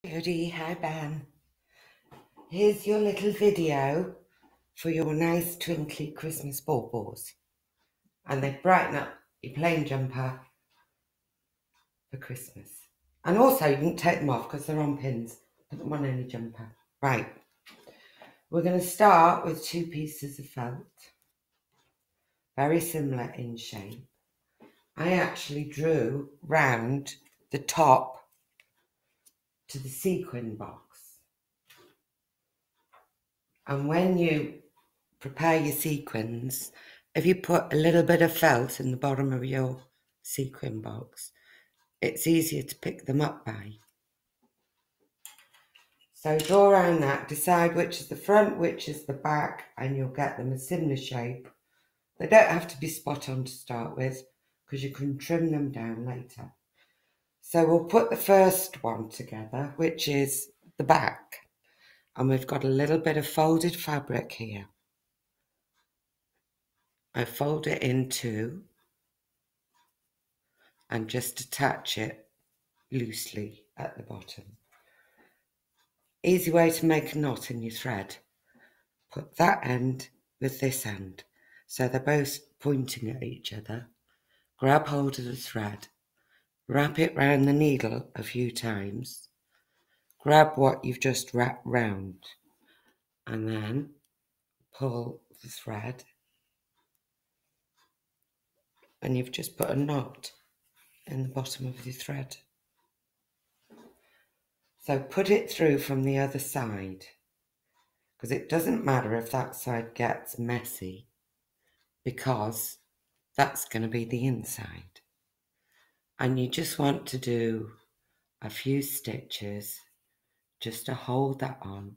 Judy, hi Ben. Here's your little video for your nice twinkly Christmas baubles. And they brighten up your plain jumper for Christmas. And also you can take them off because they're on pins. Put them on any jumper. Right. We're going to start with 2 pieces of felt. Very similar in shape. I actually drew round the top to the sequin box. And when you prepare your sequins, if you put a little bit of felt in the bottom of your sequin box, it's easier to pick them up by. So draw around that, decide which is the front, which is the back, and you'll get them a similar shape. They don't have to be spot on to start with, because you can trim them down later. So we'll put the first one together, which is the back. And we've got a little bit of folded fabric here. I fold it in 2 and just attach it loosely at the bottom. Easy way to make a knot in your thread. Put that end with this end, so they're both pointing at each other. Grab hold of the thread, wrap it round the needle a few times, grab what you've just wrapped round, and then pull the thread, and you've just put a knot in the bottom of the thread. So put it through from the other side, because it doesn't matter if that side gets messy, because that's going to be the inside. And you just want to do a few stitches just to hold that on.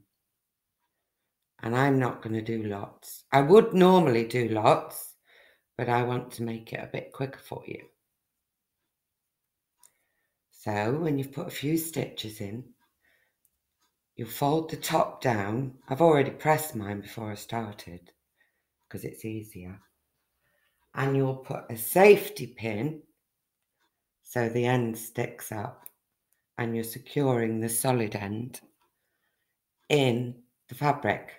And I'm not going to do lots. I would normally do lots, but I want to make it a bit quicker for you. So when you've put a few stitches in, you'll fold the top down. I've already pressed mine before I started because it's easier. And you'll put a safety pin so the end sticks up and you're securing the solid end in the fabric.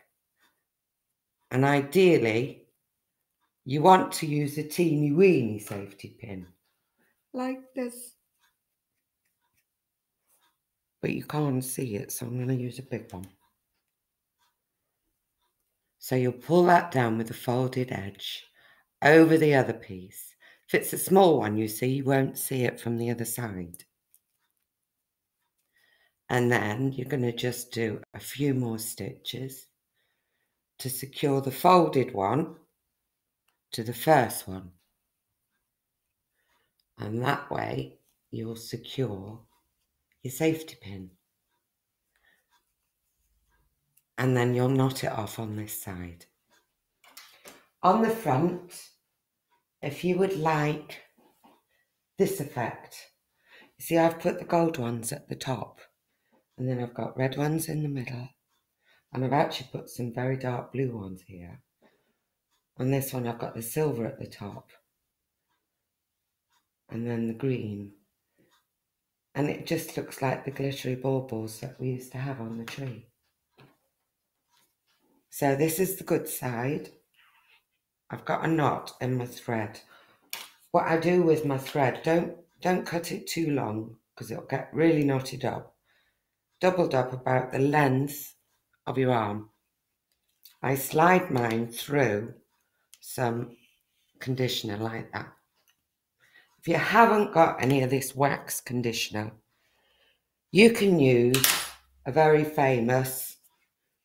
And ideally, you want to use a teeny weeny safety pin, like this. But you can't see it, so I'm going to use a big one. So you'll pull that down with a folded edge over the other piece. If it's a small one, you see, you won't see it from the other side. And then you're going to just do a few more stitches to secure the folded one to the first one. And that way you'll secure your safety pin. And then you'll knot it off on this side. On the front, if you would like this effect, you see I've put the gold ones at the top, and then I've got red ones in the middle, and I've actually put some very dark blue ones here. On this one I've got the silver at the top, and then the green, and it just looks like the glittery baubles that we used to have on the tree. So this is the good side. I've got a knot in my thread. What I do with my thread, don't cut it too long because it'll get really knotted up. Doubled up about the length of your arm. I slide mine through some conditioner like that. If you haven't got any of this wax conditioner, you can use a very famous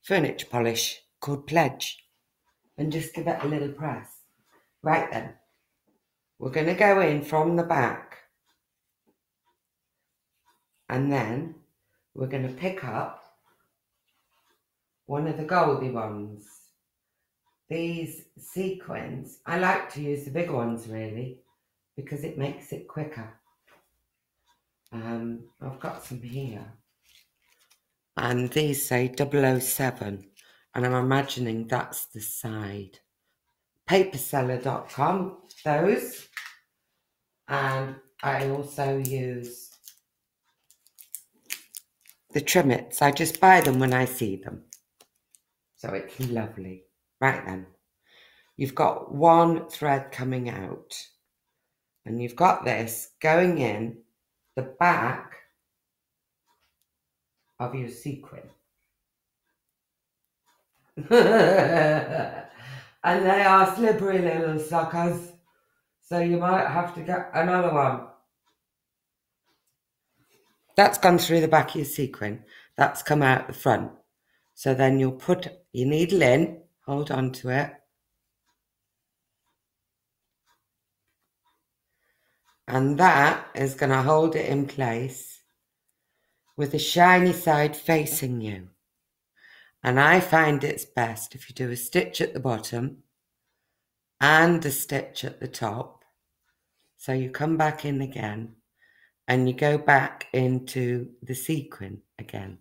furniture polish called Pledge and just give it a little press. Right then, we're going to go in from the back, and then we're going to pick up one of the goldy ones. These sequins, I like to use the big ones really because it makes it quicker. I've got some here, and these say 007, and I'm imagining that's the side. Paperseller.com, those. And I also use the trimmets. I just buy them when I see them. So it's lovely. Right then. You've got one thread coming out. And you've got this going in the back of your sequin. And they are slippery little suckers. So you might have to get another one. That's gone through the back of your sequin. That's come out the front. So then you'll put your needle in, hold on to it. And that is going to hold it in place with the shiny side facing you. And I find it's best if you do a stitch at the bottom and a stitch at the top. So you come back in again and you go back into the sequin again.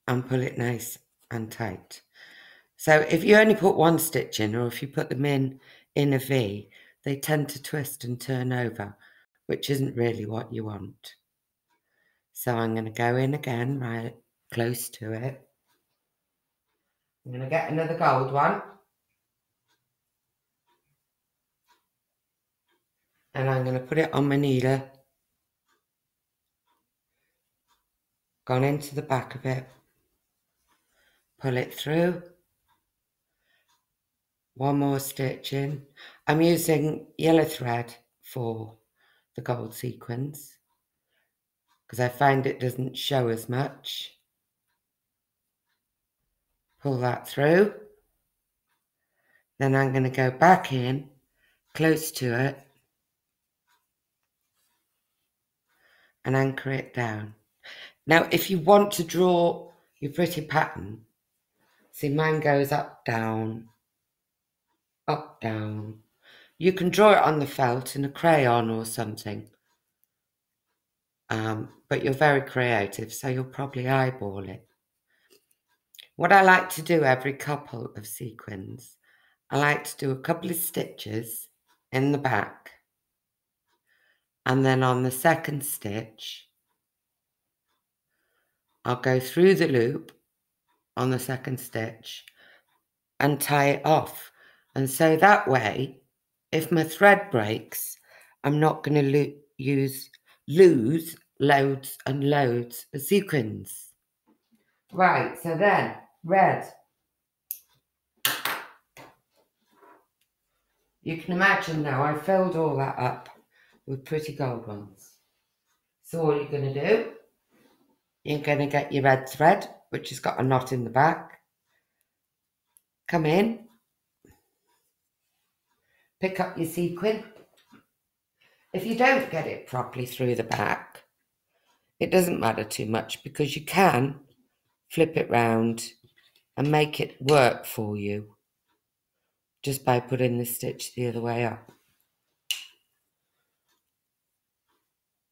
And pull it nice and tight. So if you only put one stitch in, or if you put them in a V, they tend to twist and turn over, which isn't really what you want. So I'm going to go in again, right close to it. I'm going to get another gold one. And I'm going to put it on my needle. Gone into the back of it. Pull it through. One more stitch in. I'm using yellow thread for the gold sequins because I find it doesn't show as much. Pull that through. Then I'm going to go back in, close to it, and anchor it down. Now, if you want to draw your pretty pattern, see mine goes up, down, up, down. You can draw it on the felt in a crayon or something. But you're very creative, so you'll probably eyeball it. What I like to do every couple of sequins, I like to do a couple of stitches in the back. And then on the second stitch, I'll go through the loop on the second stitch and tie it off. And so that way, if my thread breaks, I'm not going to lose loads and loads of sequins. Right, so then, red. You can imagine now I filled all that up with pretty gold ones. So all you're going to do, you're going to get your red thread, which has got a knot in the back. Come in. Pick up your sequin. If you don't get it properly through the back, it doesn't matter too much because you can flip it round and make it work for you just by putting the stitch the other way up.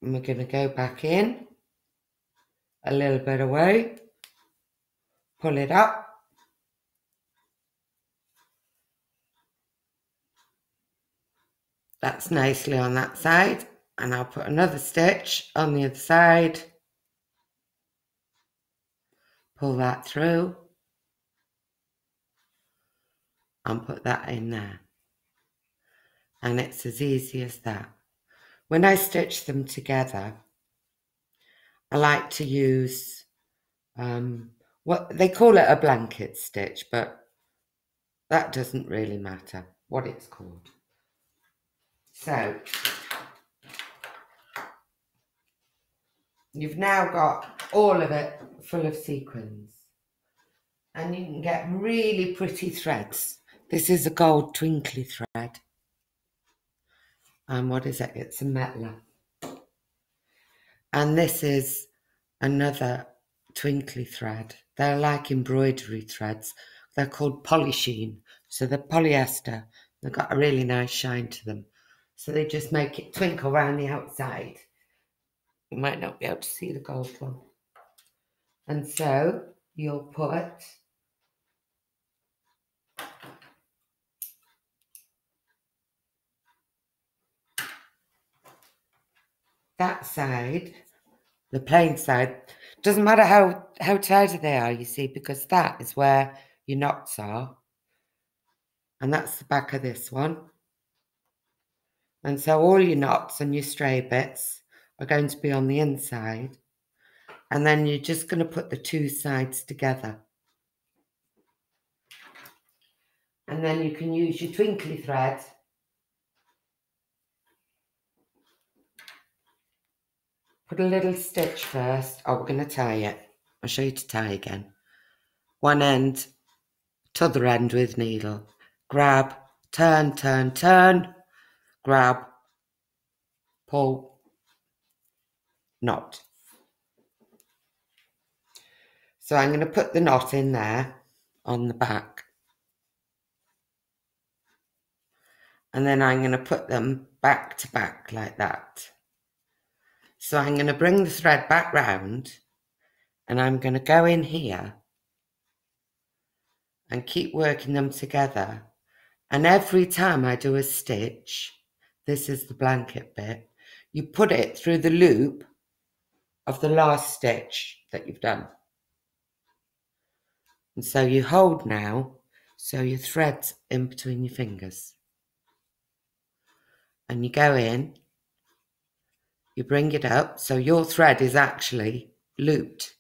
And we're going to go back in a little bit away, pull it up, that's nicely on that side, and I'll put another stitch on the other side, pull that through and put that in there, and it's as easy as that. When I stitch them together, I like to use what they call it, a blanket stitch, but that doesn't really matter what it's called. So you've now got all of it full of sequins, and you can get really pretty threads. This is a gold twinkly thread. And what is it? It's a metler. And this is another twinkly thread. They're like embroidery threads. They're called polysheen. So they're polyester. They've got a really nice shine to them. So they just make it twinkle around the outside. You might not be able to see the gold one. And so you'll put that side, the plain side, doesn't matter how tidy they are, you see, because that is where your knots are. And that's the back of this one. And so all your knots and your stray bits are going to be on the inside. And then you're just going to put the two sides together. And then you can use your twinkly thread put a little stitch first. Oh, we're going to tie it. I'll show you to tie again. One end to the other end with needle. Grab, turn, turn, turn. Grab, pull, knot. So I'm going to put the knot in there on the back. And then I'm going to put them back to back like that. So I'm going to bring the thread back round and I'm going to go in here and keep working them together. And every time I do a stitch, this is the blanket bit, you put it through the loop of the last stitch that you've done. And so you hold now, so your thread's in between your fingers. And you go in, you bring it up, so your thread is actually looped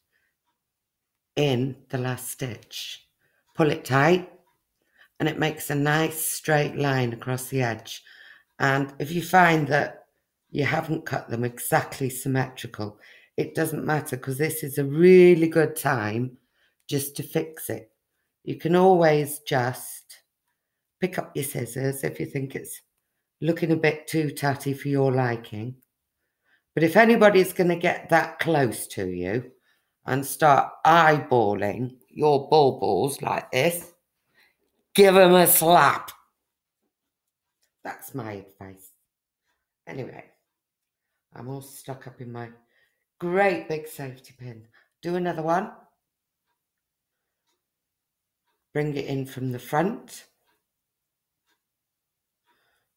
in the last stitch. Pull it tight, and it makes a nice straight line across the edge. And if you find that you haven't cut them exactly symmetrical, it doesn't matter, because this is a really good time just to fix it. You can always just pick up your scissors if you think it's looking a bit too tatty for your liking. But if anybody's going to get that close to you and start eyeballing your baubles like this, give them a slap. That's my advice. Anyway, I'm all stuck up in my great big safety pin. Do another one. Bring it in from the front.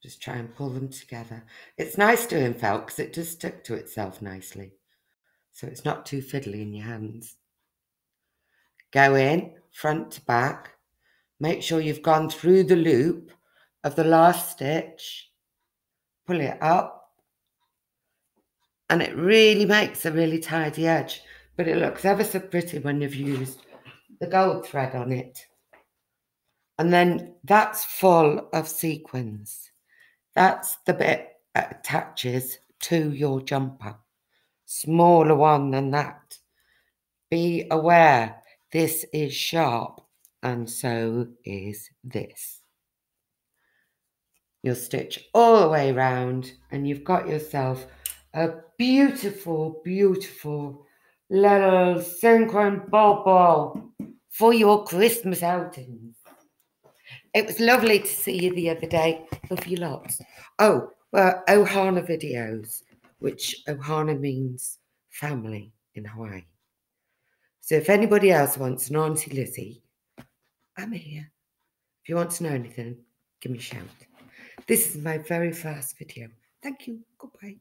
Just try and pull them together. It's nice doing felt because it does stick to itself nicely. So it's not too fiddly in your hands. Go in, front to back. Make sure you've gone through the loop of the last stitch. Pull it up. And it really makes a really tidy edge. But it looks ever so pretty when you've used the gold thread on it. And then that's full of sequins. That's the bit that attaches to your jumper. Smaller one than that. Be aware, this is sharp, and so is this. You'll stitch all the way round, and you've got yourself a beautiful, beautiful little sequin bauble for your Christmas outings. It was lovely to see you the other day. Love you lots. Oh, well, Ohana videos, which Ohana means family in Hawaii. So if anybody else wants an Auntie Lizzie, I'm here. If you want to know anything, give me a shout. This is my very first video. Thank you. Goodbye.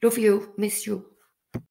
Love you. Miss you.